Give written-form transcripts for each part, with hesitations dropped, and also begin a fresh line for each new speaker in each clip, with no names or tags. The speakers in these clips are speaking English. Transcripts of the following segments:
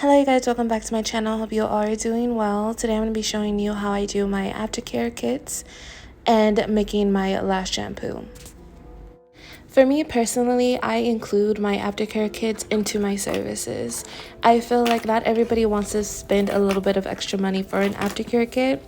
Hello you guys, welcome back to my channel. Hope you all are doing well. Today I'm going to be showing you how I do my aftercare kits and making my lash shampoo. For me personally, I include my aftercare kits into my services. I feel like not everybody wants to spend a little bit of extra money for an aftercare kit,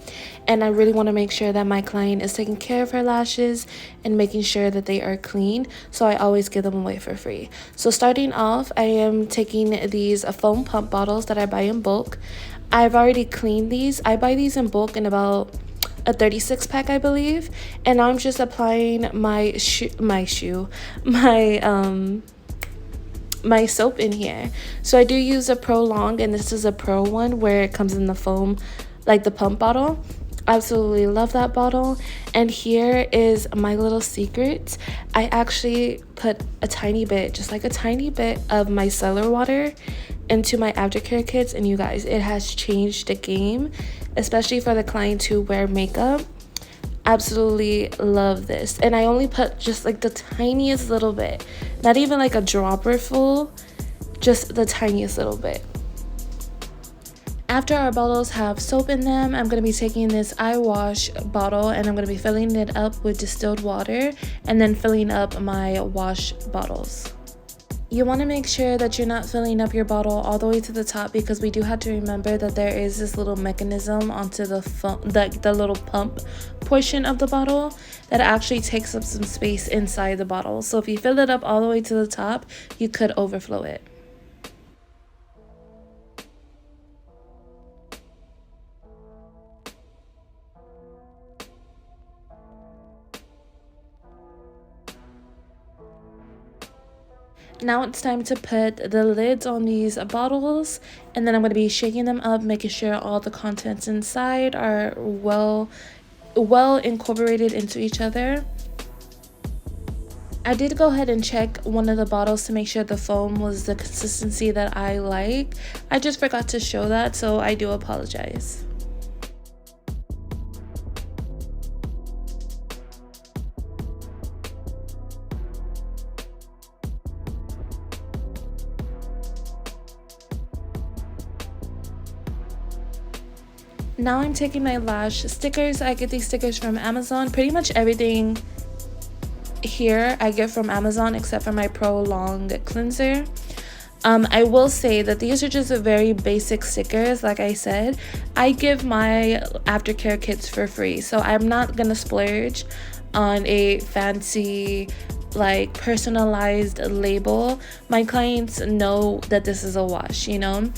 and I really want to make sure that my client is taking care of her lashes and making sure that they are clean, so I always give them away for free. So starting off, I am taking these foam pump bottles that I buy in bulk. I've already cleaned these. I buy these in bulk in about a 36 pack, I believe, and now I'm just applying my my soap in here. So I do use a Pro Long, and this is a Pro one where it comes in the foam, like the pump bottle. Absolutely love that bottle. And here is my little secret. I actually put a tiny bit, just like a tiny bit of micellar water into my aftercare kits, and you guys, it has changed the game, especially for the clients who wear makeup. Absolutely love this. And I only put just like the tiniest little bit, not even like a dropper full, just the tiniest little bit. After our bottles have soap in them, I'm going to be taking this eye wash bottle and I'm going to be filling it up with distilled water and then filling up my wash bottles. You want to make sure that you're not filling up your bottle all the way to the top, because we do have to remember that there is this little mechanism onto the little pump portion of the bottle that actually takes up some space inside the bottle. So if you fill it up all the way to the top, you could overflow it. Now it's time to put the lids on these bottles, and then I'm going to be shaking them up, making sure all the contents inside are well incorporated into each other. I did go ahead and check one of the bottles to make sure the foam was the consistency that I like. I just forgot to show that, so I do apologize. Now I'm taking my lash stickers. I get these stickers from Amazon. Pretty much everything here I get from Amazon except for my Pro Long cleanser. I will say that these are just very basic stickers. Like I said, I give my aftercare kits for free, so I'm not gonna splurge on a fancy, like, personalized label. My clients know that this is a wash, you know.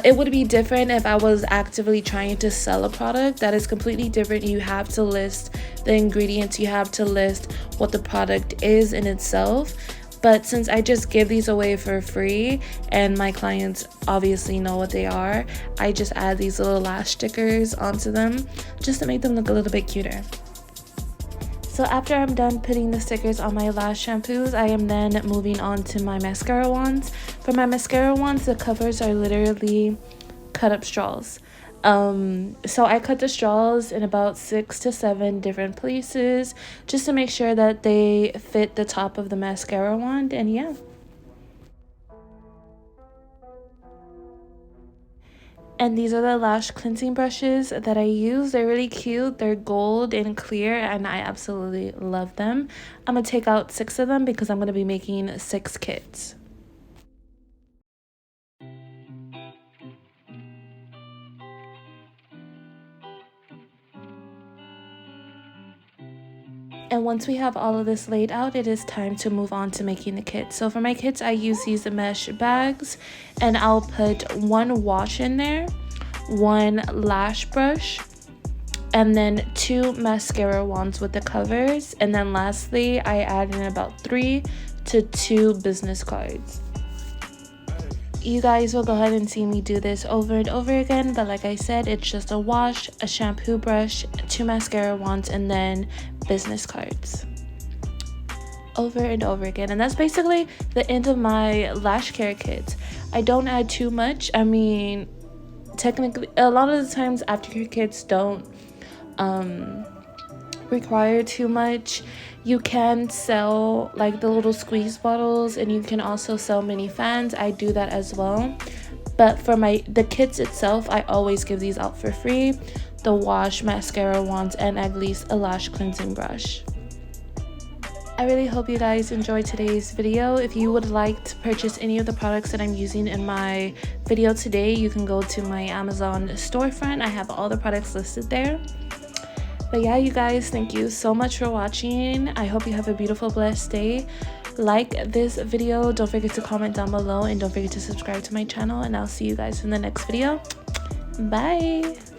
It would be different if I was actively trying to sell a product. That is completely different. You have to list the ingredients, you have to list what the product is in itself. But since I just give these away for free and my clients obviously know what they are, I just add these little lash stickers onto them just to make them look a little bit cuter. So after I'm done putting the stickers on my lash shampoos, I am then moving on to my mascara wands. For my mascara wands, the covers are literally cut up straws. So I cut the straws in about 6 to 7 different places just to make sure that they fit the top of the mascara wand, and yeah. And these are the lash cleansing brushes that I use. They're really cute. They're gold and clear, and I absolutely love them. I'm going to take out 6 of them because I'm going to be making 6 kits. And once we have all of this laid out, it is time to move on to making the kits. So for my kits, I use these mesh bags, and I'll put 1 wash in there, 1 lash brush, and then 2 mascara wands with the covers. And then lastly, I add in about 3 to 2 business cards. You guys will go ahead and see me do this over and over again, but like I said, it's just a wash, a shampoo brush, 2 mascara wands, and then business cards. Over and over again. And that's basically the end of my lash care kit. I don't add too much. I mean, technically, a lot of the times aftercare kits don't require too much. You can sell like the little squeeze bottles, and you can also sell mini fans. I do that as well, But for the kits itself, I always give these out for free: the wash, mascara wands, and at least a lash cleansing brush. I really hope you guys enjoyed today's video. If you would like to purchase any of the products that I'm using in my video today, you can go to my Amazon storefront. I have all the products listed there. But yeah, you guys, thank you so much for watching. I hope you have a beautiful, blessed day. Like this video, don't forget to comment down below, and don't forget to subscribe to my channel, and I'll see you guys in the next video. Bye.